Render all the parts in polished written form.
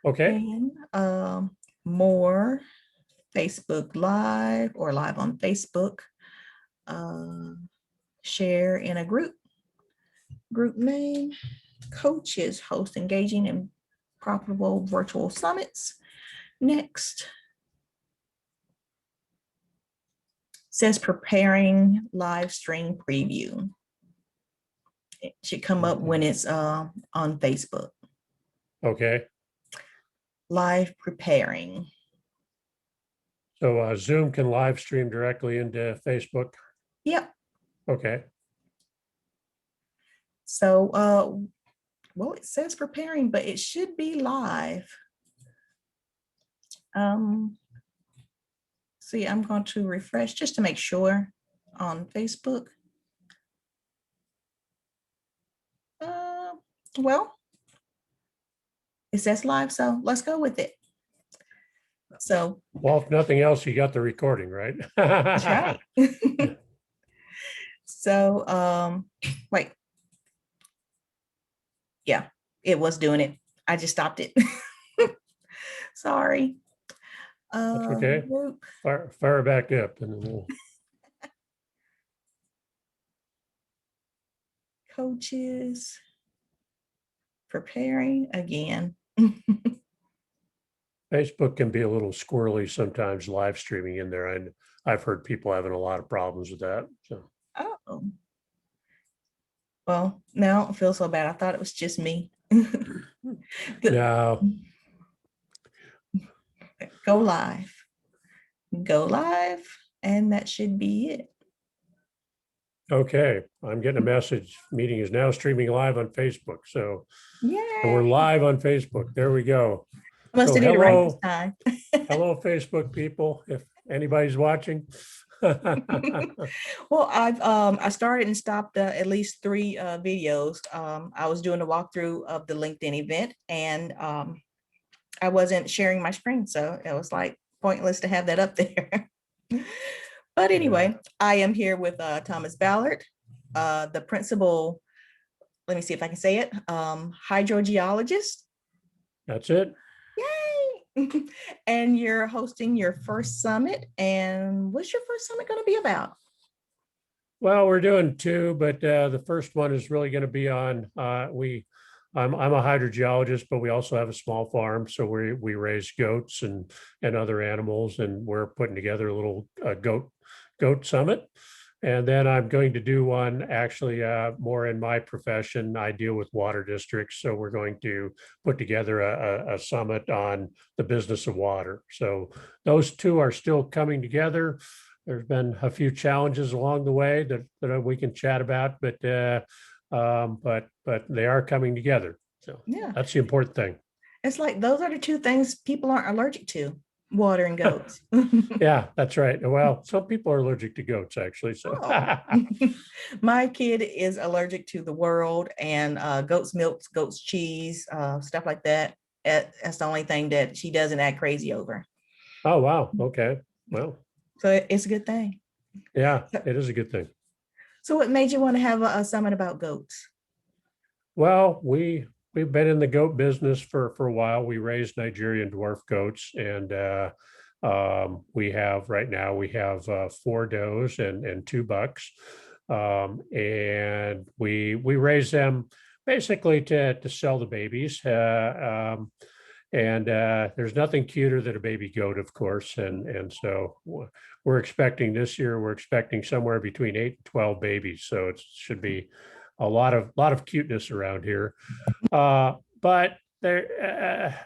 Okay. and more Facebook Live or live on Facebook. Uh, share in a group name, coaches host engaging and profitable virtual summits. Next says preparing live stream preview. It should come up when it's on Facebook. Okay. Live preparing. So Zoom can live stream directly into Facebook. Yep. Okay. So, well, it says preparing, but it should be live. See, I'm going to refresh just to make sure on Facebook. Well, it says live, so let's go with it. So, well, if nothing else, you got the recording, right? that's right. So, wait. Yeah, it was doing it. I just stopped it. Sorry. That's okay. Fire back up and then we'll. Coaches preparing again. Facebook can be a little squirrely sometimes live streaming in there. And I've heard people having a lot of problems with that. So. Oh. Well, now I don't feel so bad. I thought it was just me. No. Go live. Go live, and that should be it. Okay, I'm getting a message. Meeting is now streaming live on Facebook. So we're Yay. live on Facebook. There we go. Must have did it right this time. Hello, Facebook people, if anybody's watching. Well, I started and stopped at least 3 videos. I was doing a walkthrough of the LinkedIn event, and I wasn't sharing my screen, so it was like pointless to have that up there. But anyway, yeah. I am here with Thomas Ballard, the principal, let me see if I can say it, hydrogeologist. That's it. Yay! And you're hosting your first summit. And what's your first summit going to be about? Well, we're doing 2, but the first one is really going to be on, I'm a hydrogeologist, but we also have a small farm. So we raise goats and other animals, and we're putting together a little goat summit. And then I'm going to do one actually more in my profession. I deal with water districts. So we're going to put together a summit on the business of water. So those 2 are still coming together. There's been a few challenges along the way that we can chat about, but they are coming together. So yeah, that's the important thing. It's like those are the 2 things people aren't allergic to: water and goats. Yeah, that's right. Well, some people are allergic to goats, actually. So my kid is allergic to the world and goat's milk, goat's cheese, stuff like that. That's the only thing that she doesn't act crazy over. Oh, wow. Okay. Well, so it's a good thing. Yeah, it is a good thing. So what made you want to have a summit about goats? Well, we've been in the goat business for a while. We raised Nigerian dwarf goats, and we have 4 does and 2 bucks, and we raise them basically to sell the babies. And there's nothing cuter than a baby goat, of course. And so we're expecting this year, we're expecting somewhere between 8 and 12 babies. So it should be a lot of cuteness around here. But there's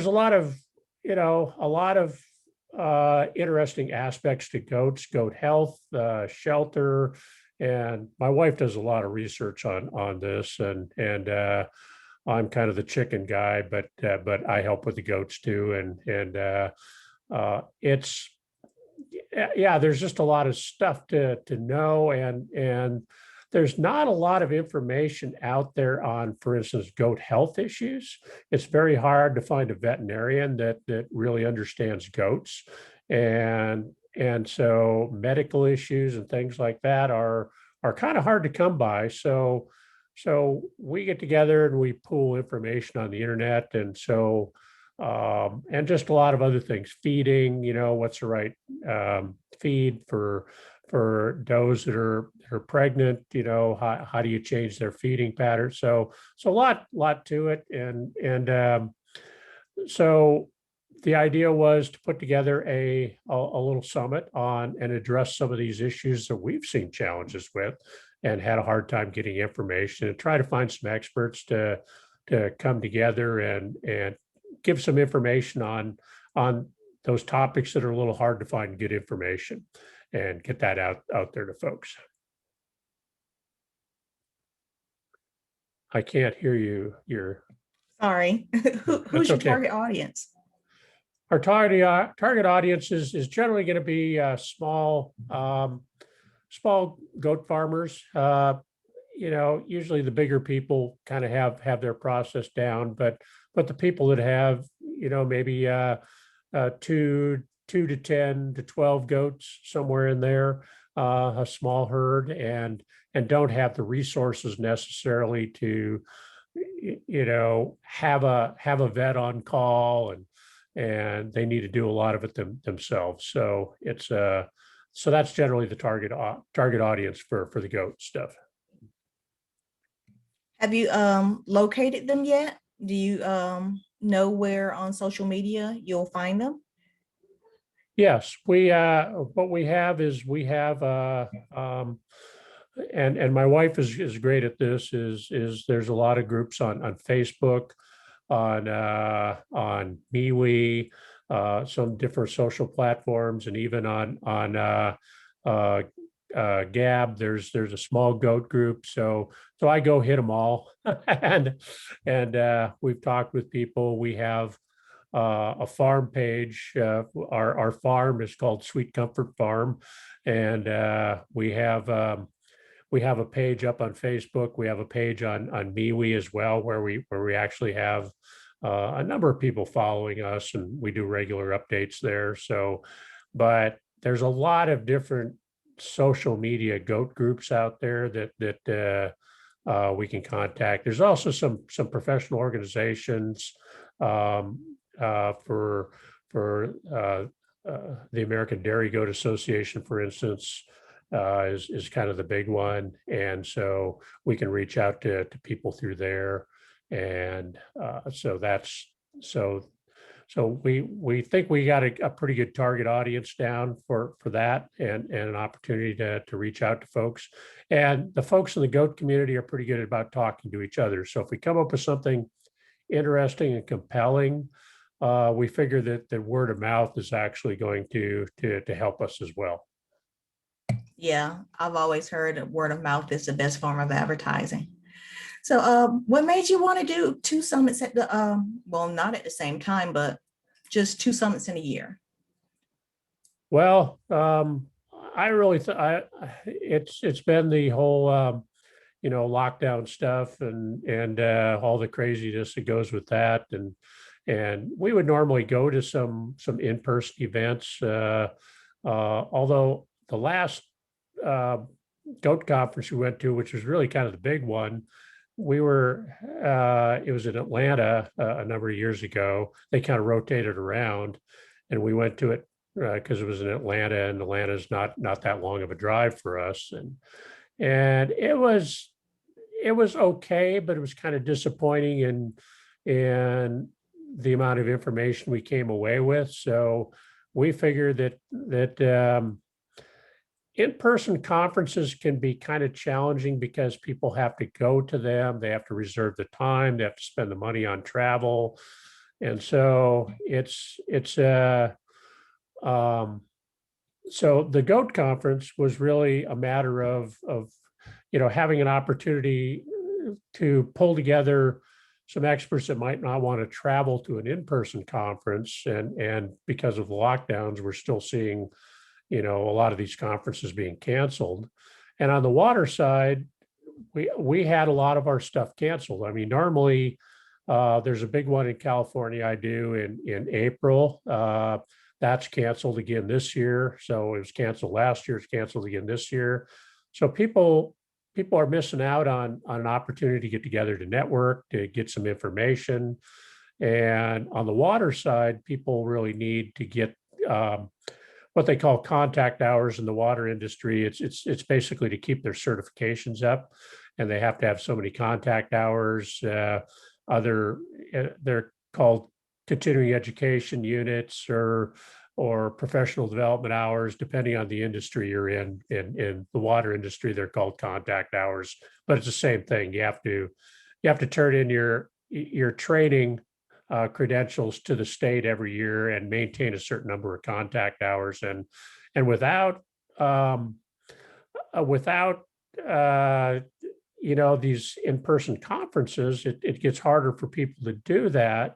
a lot of interesting aspects to goats, goat health, shelter. And my wife does a lot of research on this, and I'm kind of the chicken guy, but I help with the goats too, and it's there's just a lot of stuff to know, and there's not a lot of information out there on, for instance, goat health issues. It's very hard to find a veterinarian that really understands goats, and so medical issues and things like that are kind of hard to come by. So so we get together and we pool information on the internet. And so, and just a lot of other things, feeding, what's the right feed for does that are pregnant, how do you change their feeding pattern? So a lot to it. And so the idea was to put together a little summit on and address some of these issues that we've seen challenges with and had a hard time getting information, and try to find some experts to come together and give some information on those topics that are a little hard to find good information, and get that out there to folks. I can't hear you. Sorry. Who's That's your okay. target audience? Our target audience is generally going to be small goat farmers. Usually the bigger people kind of have their process down, but the people that have maybe two to 10 to 12 goats, somewhere in there, a small herd, and don't have the resources necessarily to have a vet on call, and they need to do a lot of it themselves. So that's generally the target audience for the goat stuff. Have you located them yet? Do you know where on social media you'll find them? Yes, what we have is we have and my wife is great at this, is there's a lot of groups on Facebook, on MeWe, some different social platforms, and even on Gab. There's a small goat group, so I go hit them all, and we've talked with people. We have a farm page. Our farm is called Sweet Comfort Farm, and we have a page up on Facebook. We have a page on MeWe as well, where we actually have a number of people following us, and we do regular updates there. So, but there's a lot of different social media goat groups out there that we can contact. There's also some professional organizations for the American Dairy Goat Association, for instance, is kind of the big one, and so we can reach out to people through there, and so we think we got a pretty good target audience down for that, and an opportunity to reach out to folks. And the folks in the goat community are pretty good about talking to each other. So if we come up with something interesting and compelling, we figure that the word of mouth is actually going to help us as well. Yeah, I've always heard that word of mouth is the best form of advertising. So what made you want to do two summits at the, well, not at the same time, but just two summits in a year? Well, I really, it's been the whole, lockdown stuff, and all the craziness that goes with that. And we would normally go to some in-person events, although the last goat conference we went to, which was really kind of the big one, it was in Atlanta a number of years ago. They kind of rotated around, and we went to it because it was in Atlanta, and Atlanta's not that long of a drive for us. And it was okay, but it was kind of disappointing in the amount of information we came away with. So we figured that in-person conferences can be kind of challenging because people have to go to them, they have to reserve the time, they have to spend the money on travel. And so so the GOAT conference was really a matter of having an opportunity to pull together some experts that might not want to travel to an in-person conference, and because of the lockdowns, we're still seeing a lot of these conferences being canceled. And on the water side, we had a lot of our stuff canceled. I mean, normally there's a big one in California I do in April. That's canceled again this year. So it was canceled last year, it's canceled again this year. So people people are missing out on an opportunity to get together, to network, to get some information. And on the water side, people really need to get what they call contact hours in the water industry. It's basically to keep their certifications up, and they have to have so many contact hours. They're called continuing education units or professional development hours, depending on the industry you're in. In the water industry, they're called contact hours, but it's the same thing. You have to turn in your training credentials to the state every year and maintain a certain number of contact hours. And without these in-person conferences, it gets harder for people to do that.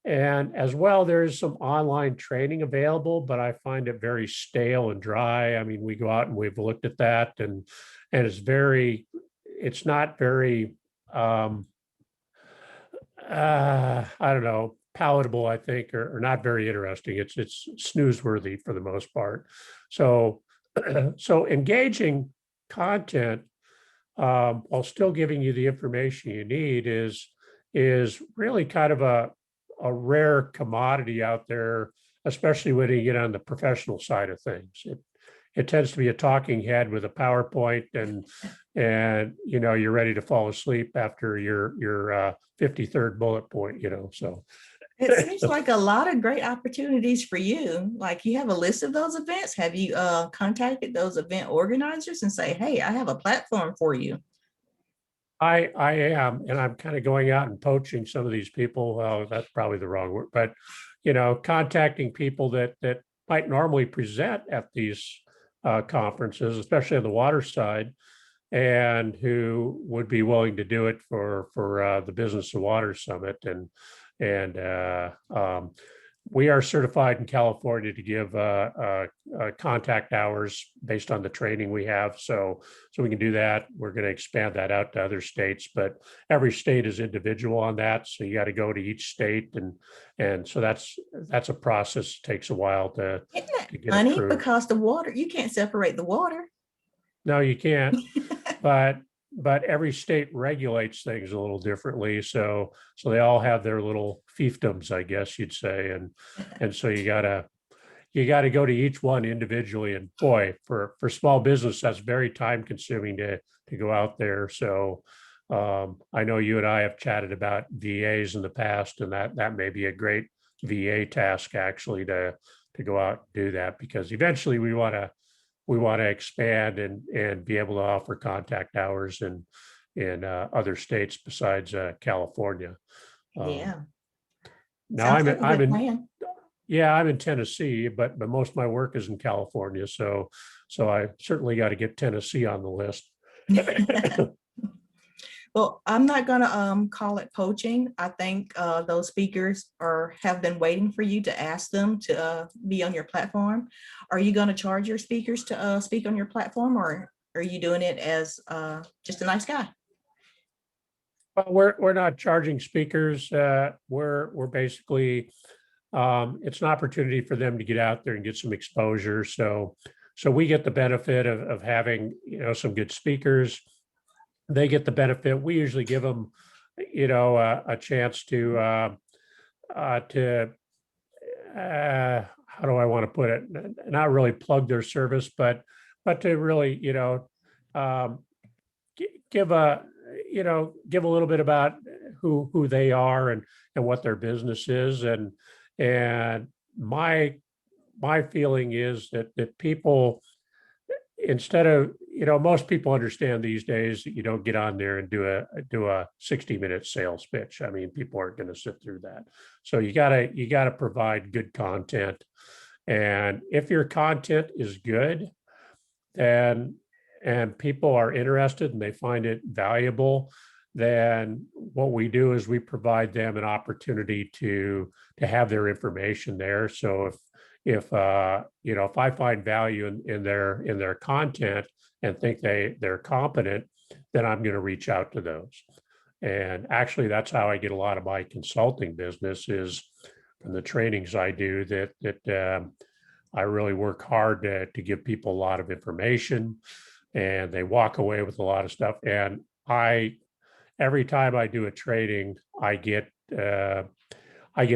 And as well, there's some online training available, but I find it very stale and dry. I mean, we go out and we've looked at that, and it's not very I don't know, palatable, I think, or not very interesting. It's snooze-worthy for the most part. So so engaging content while still giving you the information you need is really kind of a rare commodity out there, especially when you get on the professional side of things. It tends to be a talking head with a PowerPoint, and you're ready to fall asleep after your 53rd bullet point. So It seems like a lot of great opportunities for you. Like, you have a list of those events. Have you contacted those event organizers and say, hey, I have a platform for you? I am, and I'm kind of going out and poaching some of these people. Well, that's probably the wrong word, but contacting people that might normally present at these conferences, especially on the water side, and who would be willing to do it for the Business of Water Summit. And we are certified in California to give contact hours based on the training we have. So we can do that. We're going to expand that out to other states, but every state is individual on that. So you got to go to each state, and so that's a process. It takes a while to get Honey, approved. because the water, you can't separate the water. No, you can't. But every state regulates things a little differently. So they all have their little fiefdoms, I guess you'd say. And so you gotta go to each one individually. And boy, for small business, that's very time consuming to go out there. So I know you and I have chatted about VAs in the past, and that may be a great VA task actually to go out and do that, because eventually we want to expand and be able to offer contact hours in other states besides California. Yeah. Now Sounds like a I'm good in plan. yeah, I'm in Tennessee, but most of my work is in California, so I certainly got to get Tennessee on the list. Well, I'm not going to call it poaching. I think those speakers have been waiting for you to ask them to be on your platform. Are you going to charge your speakers to speak on your platform, or are you doing it as just a nice guy? Well, we're not charging speakers. We're basically it's an opportunity for them to get out there and get some exposure. So we get the benefit of having some good speakers. They get the benefit. We usually give them, a chance to how do I want to put it? Not really plug their service, but to really, give give a little bit about who they are and what their business is. And my feeling is that people, instead of, most people understand these days that you don't get on there and do a 60-minute sales pitch. I mean, people aren't going to sit through that. So you gotta provide good content. And if your content is good, and people are interested and they find it valuable, then what we do is we provide them an opportunity to have their information there. So if I find value in their content and think they're competent, then I'm going to reach out to those. And actually, that's how I get a lot of my consulting business, is from the trainings I do, that I really work hard to give people a lot of information. and they walk away with a lot of stuff. And every time I do a training, I get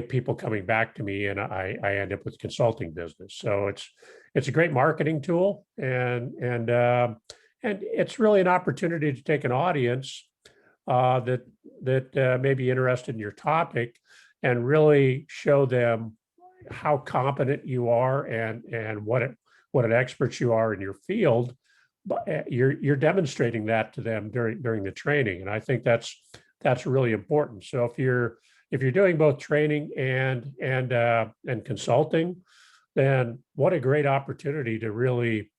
people coming back to me, and I end up with consulting business. So it's a great marketing tool, and it's really an opportunity to take an audience that may be interested in your topic and really show them how competent you are and what an expert you are in your field. But you're demonstrating that to them during the training, and I think that's really important. So if you're doing both training and consulting, then what a great opportunity to really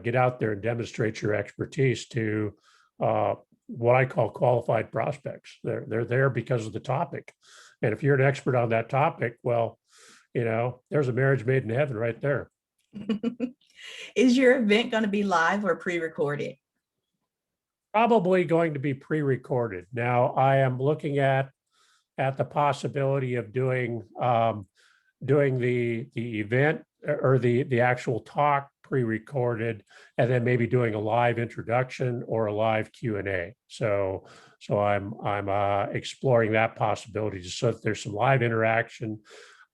get out there and demonstrate your expertise to what I call qualified prospects. They're there because of the topic. And if you're an expert on that topic, well, there's a marriage made in heaven right there. Is your event going to be live or pre-recorded? Probably going to be pre-recorded. Now, I am looking at the possibility of doing the event or the actual talk pre-recorded, and then maybe doing a live introduction or a live Q&A. So I'm exploring that possibility just so that there's some live interaction.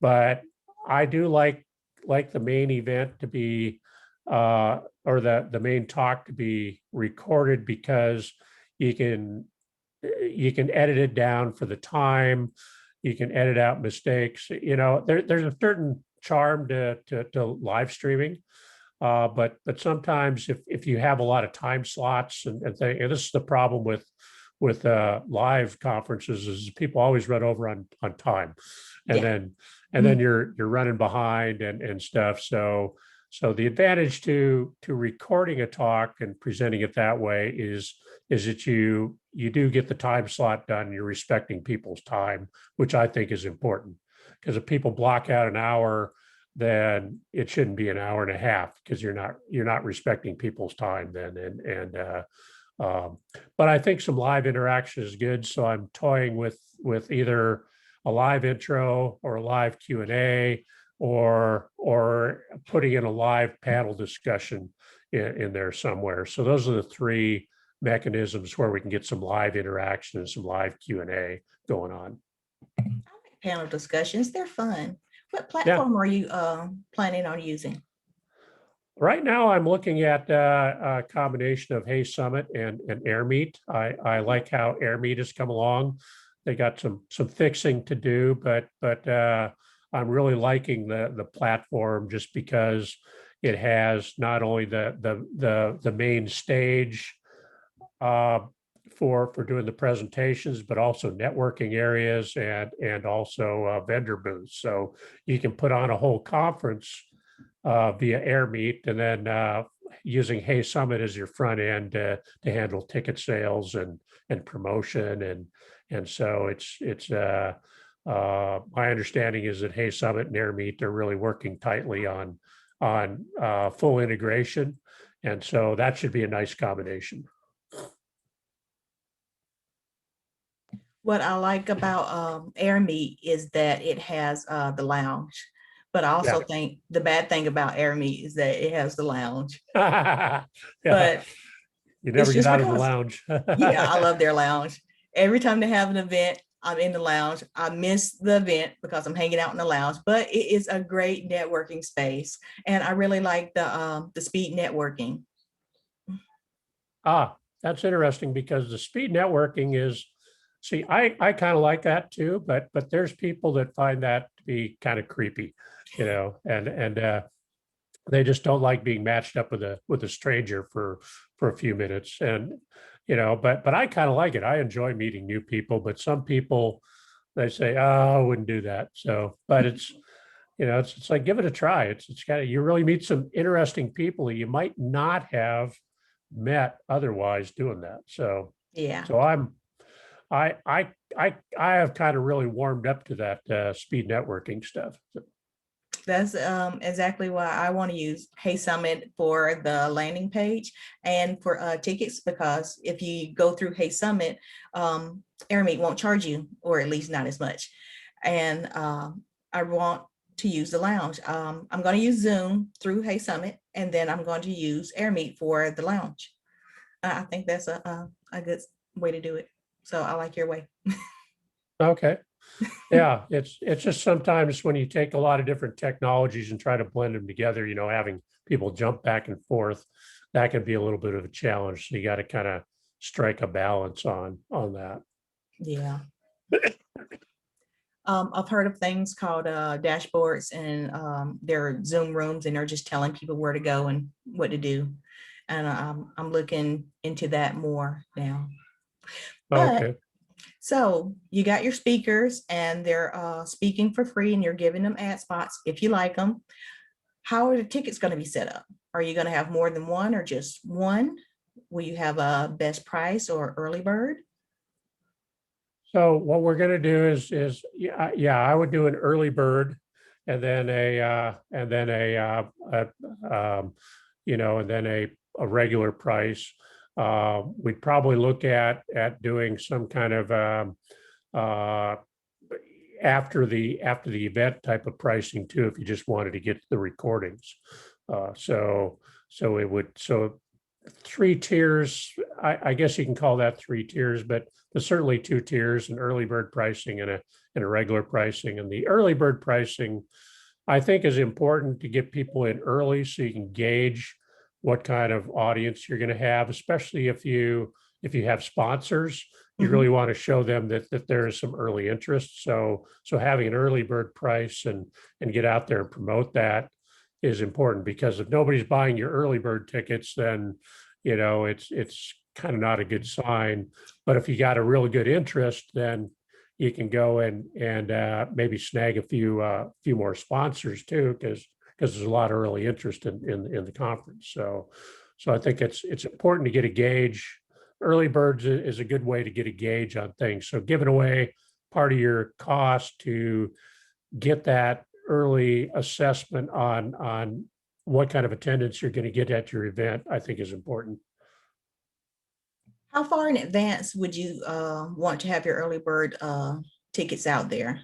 But I do like the main event to be or the main talk to be recorded, because you can edit it down for the time. You can edit out mistakes. There's a certain charm to live streaming. But sometimes if you have a lot of time slots and this is the problem with live conferences, is people always run over on time, and then you're running behind and stuff. So the advantage to recording a talk and presenting it that way is that you do get the time slot done. You're respecting people's time, which I think is important, because if people block out an hour, then it shouldn't be an hour and a half, because you're not respecting people's time then. But I think some live interaction is good. So I'm toying with either a live intro or a live Q&A, or putting in a live panel discussion in there somewhere. So those are the three mechanisms where we can get some live interaction and some live Q&A going on. Panel discussions, they're fun. What platform are you planning on using? Right now, I'm looking at a combination of Hey Summit and AirMeet. I like how AirMeet has come along. They got some fixing to do, but I'm really liking the platform, just because it has not only the main stage for doing the presentations, but also networking areas and also vendor booths. So you can put on a whole conference via AirMeet, and then using Hey Summit as your front end to handle ticket sales and promotion, and so it's my understanding is that Hey Summit and AirMeet are really working tightly on full integration, and so that should be a nice combination. What I like about AirMeet is that it has the lounge, but I also think the bad thing about AirMeet is that it has the lounge. But you never get out of the lounge. Yeah, I love their lounge. Every time they have an event, I'm in the lounge. I miss the event because I'm hanging out in the lounge, but it is a great networking space, and I really like the speed networking. That's interesting, because the speed networking is, see, I kind of like that too, but there's people that find that to be kind of creepy, and they just don't like being matched up with a stranger for a few minutes. And but I kind of like it. I enjoy meeting new people, but some people, they say, oh, I wouldn't do that. So, but it's it's like, give it a try. It's kind of, you really meet some interesting people you might not have met otherwise doing that. So so I have kind of really warmed up to that speed networking stuff. That's exactly why I want to use Hey Summit for the landing page and for tickets, because if you go through Hey Summit, AirMeet won't charge you, or at least not as much. And I want to use the lounge. I'm going to use Zoom through Hey Summit, and then I'm going to use AirMeet for the lounge. I think that's a good way to do it. So I like your way. Okay. Yeah, it's just sometimes when you take a lot of different technologies and try to blend them together, having people jump back and forth, that can be a little bit of a challenge. So you got to kind of strike a balance on that. Yeah. I've heard of things called dashboards, and they're Zoom rooms, and they're just telling people where to go and what to do. And I'm looking into that more now. But Okay. so you got your speakers, and they're speaking for free, and you're giving them ad spots if you like them. How are the tickets going to be set up? Are you going to have more than one or just one? Will you have a best price or early bird? So what we're going to do is yeah, I would do an early bird, and then and then a regular price. We'd probably look at doing some kind of uh, after the event type of pricing too, if you just wanted to get the recordings. So three tiers. I guess you can call that three tiers, but there's certainly two tiers: an early bird pricing and a regular pricing. And the early bird pricing, I think, is important to get people in early so you can gauge what kind of audience you're going to have, especially if you have sponsors. You really want to show them that there is some early interest. So having an early bird price and get out there and promote that is important, because if nobody's buying your early bird tickets, then it's kind of not a good sign. But if you got a really good interest, then you can go and maybe snag a few more sponsors too, because there's a lot of early interest in the conference. So I think it's important to get a gauge. Early birds is a good way to get a gauge on things. So giving away part of your cost to get that early assessment on what kind of attendance you're going to get at your event, I think is important. How far in advance would you want to have your early bird tickets out there?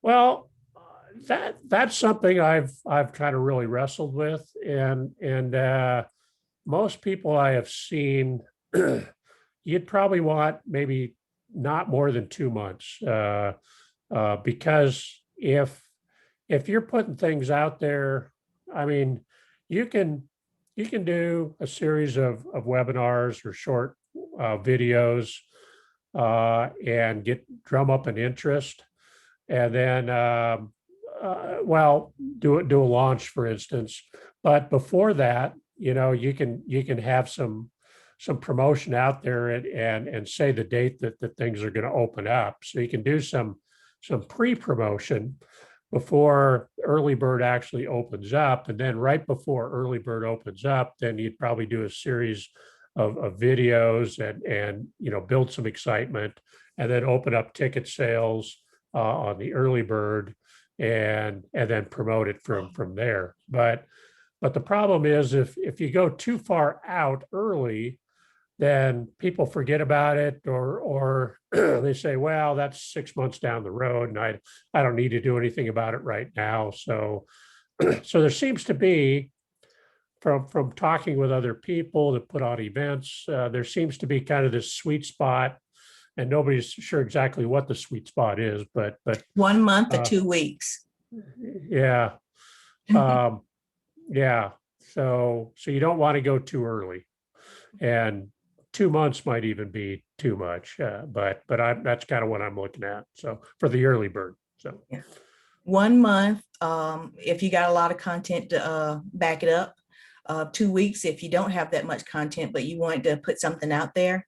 Well, that's something I've kind of really wrestled with, and most people I have seen, you'd probably want maybe not more than 2 months, because if you're putting things out there, I mean, you can do a series of webinars or short videos, and drum up an interest, and then well, do a launch, for instance. But before that, you can have some promotion out there and say the date that things are going to open up. So you can do some pre-promotion before early bird actually opens up. And then right before early bird opens up, then you'd probably do a series of videos and build some excitement, and then open up ticket sales on the early bird, and then promote it from there. But the problem is, if you go too far out early, then people forget about it, or they say, well, that's 6 months down the road, and I don't need to do anything about it right now. So there seems to be, from talking with other people that put on events, there seems to be kind of this sweet spot, and nobody's sure exactly what the sweet spot is, but 1 month or 2 weeks? Yeah. Yeah. So you don't want to go too early, and 2 months might even be too much. But that's kind of what I'm looking at. So for the early bird. So yeah. 1 month, if you got a lot of content to back it up. 2 weeks if you don't have that much content, but you want to put something out there.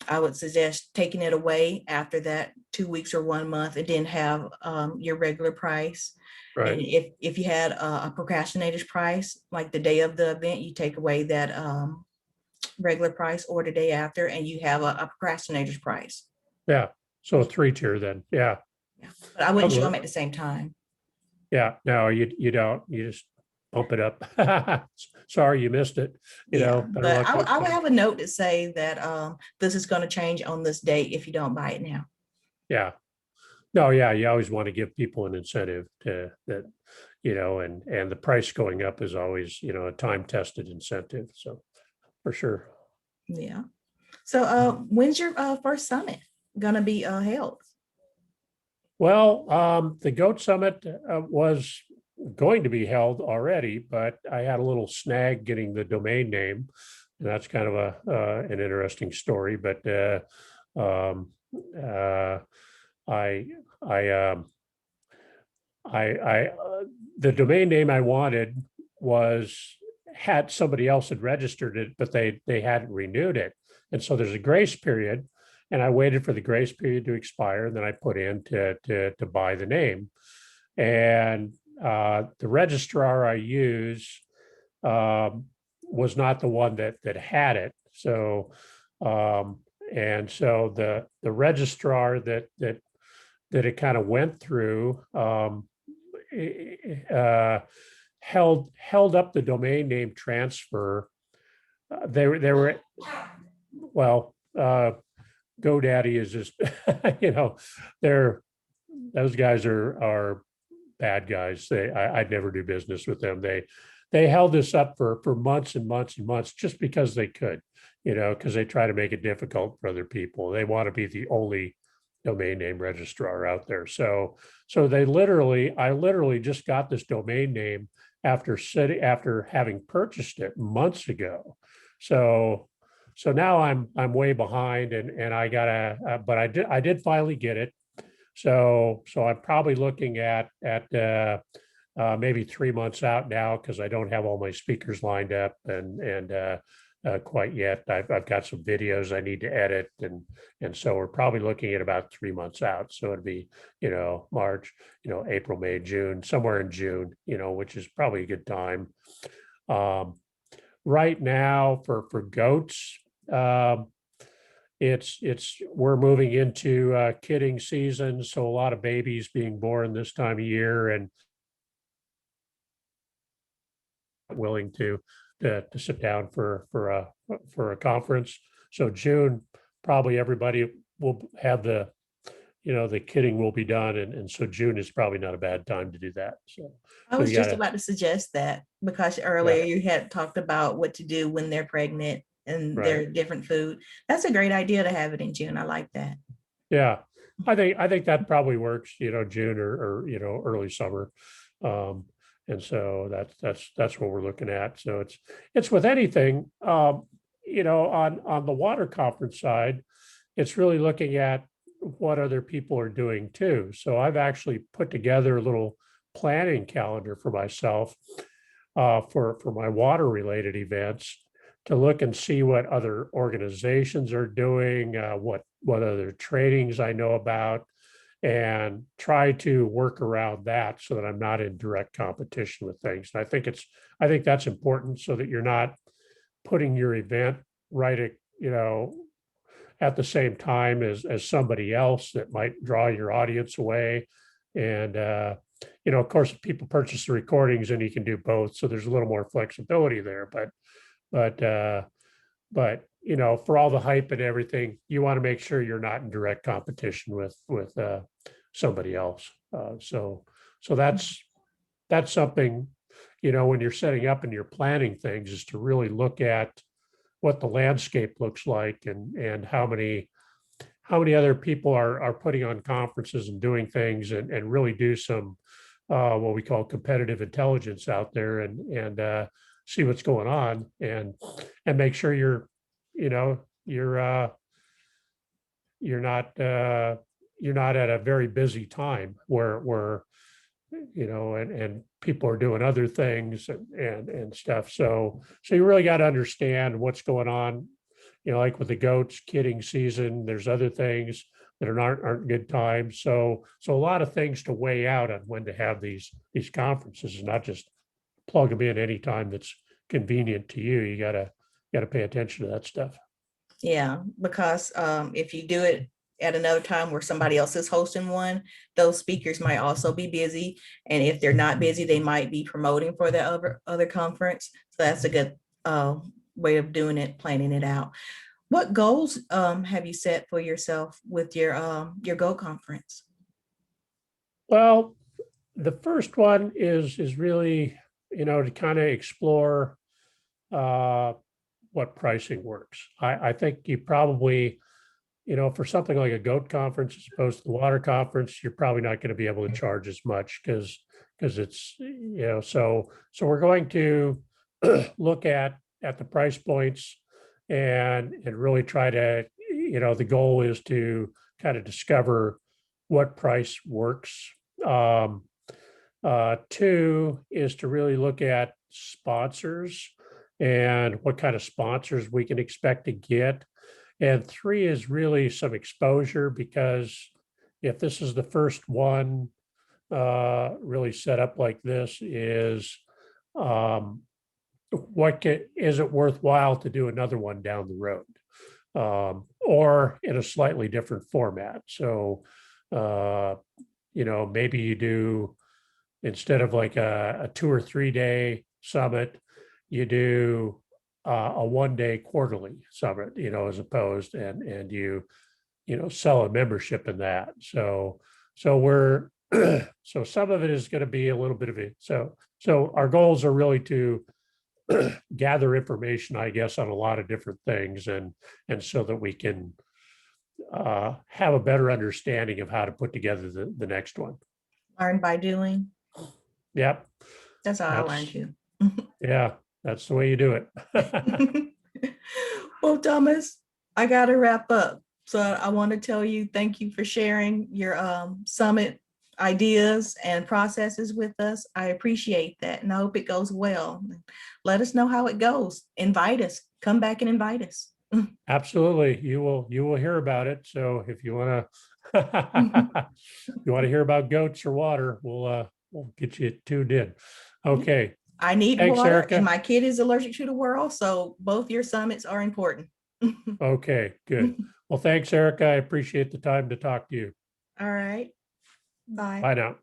I would suggest taking it away after that 2 weeks or 1 month, and then have your regular price. right. And if you had a procrastinator's price, like the day of the event, you take away that regular price, or the day after, and you have a procrastinator's price. Yeah. So a 3-tier then. Yeah. Yeah. But I wouldn't show them at the same time. Yeah. No, you don't. You just bump it up. Sorry, you missed it. But I would have a note to say that this is going to change on this date if you don't buy it now. Yeah. No, yeah, you always want to give people an incentive to that, and the price going up is always, a time-tested incentive. So for sure. Yeah. So when's your first summit gonna be held? Well, the Goat Summit was going to be held already, but I had a little snag getting the domain name. And that's kind of an interesting story, but um, uh, I, I, the domain name I wanted was had somebody else had registered it, but they hadn't renewed it, and so there's a grace period, and I waited for the grace period to expire, and then I put in to buy the name, and the registrar I use was not the one that had it, so and so the registrar that it kind of went through uh, held up the domain name transfer. They were well. GoDaddy is just they're those guys are bad guys. I'd never do business with them. They held this up for months and months and months just because they could, because they try to make it difficult for other people. They want to be the only domain name registrar out there. So I literally just got this domain name after having purchased it months ago. So now I'm way behind and I gotta, but I did finally get it. So I'm probably looking at maybe 3 months out now because I don't have all my speakers lined up and quite yet. I've got some videos I need to edit and so we're probably looking at about 3 months out. So it'd be March, April, May, June, somewhere in June, which is probably a good time. Right now for goats, we're moving into kidding season, so a lot of babies being born this time of year and willing to sit down for a conference. So June, probably everybody will have the kidding will be done, and so June is probably not a bad time to do that. So I was just about to suggest that because earlier you had talked about what to do when they're pregnant and their different food. That's a great idea to have it in June. I like that. Yeah, I think that probably works, June or early summer. And so that's what we're looking at. So it's with anything, on the water conference side, it's really looking at what other people are doing too. So I've actually put together a little planning calendar for myself for my water related events to look and see what other organizations are doing, what other trainings I know about, and try to work around that so that I'm not in direct competition with things. And I think that's important so that you're not putting your event right at the same time as somebody else that might draw your audience away. And of course, people purchase the recordings and you can do both. So there's a little more flexibility there. But for all the hype and everything, you want to make sure you're not in direct competition with somebody else. So that's something, when you're setting up and you're planning things, is to really look at what the landscape looks like and how many other people are putting on conferences and doing things and really do some what we call competitive intelligence out there and see what's going on and make sure you're not at a very busy time where and people are doing other things and stuff. So you really got to understand what's going on. Like with the goats kidding season, there's other things that aren't good times. So a lot of things to weigh out on when to have these conferences, and not just plug them in anytime that's convenient to you. You gotta pay attention to that stuff. Yeah, because if you do it at another time where somebody else is hosting one, those speakers might also be busy. And if they're not busy, they might be promoting for the other conference. So that's a good way of doing it, planning it out. What goals have you set for yourself with your Go conference? Well, the first one is really, to kind of explore what pricing works. I think you probably, for something like a goat conference as opposed to the water conference, you're probably not going to be able to charge as much because it's, so we're going to look at the price points and really try to, the goal is to kind of discover what price works. Two is to really look at sponsors and what kind of sponsors we can expect to get. And three is really some exposure, because if this is the first one really set up like this, is is it worthwhile to do another one down the road, or in a slightly different format? So, maybe you do, instead of like a 2 or 3 day summit, you do a 1 day quarterly summit, as opposed, and you sell a membership in that. So we're so some of it is going to be a little bit of it. So our goals are really to gather information, I guess, on a lot of different things, and so that we can have a better understanding of how to put together the next one. Learn by doing. Yep. That's how I learned too. Yeah, that's the way you do it. Well, Thomas, I got to wrap up. So I want to tell you, thank you for sharing your summit ideas and processes with us. I appreciate that. And I hope it goes well. Let us know how it goes. Invite us, come back and invite us. Absolutely. You will hear about it. So if you want to, hear about goats or water, we'll get you tuned in. Okay. I need Thanks, water, Erica. and my kid is allergic to the world. So both your summits are important. Okay, good. Well, thanks, Erica. I appreciate the time to talk to you. All right. Bye. Bye now.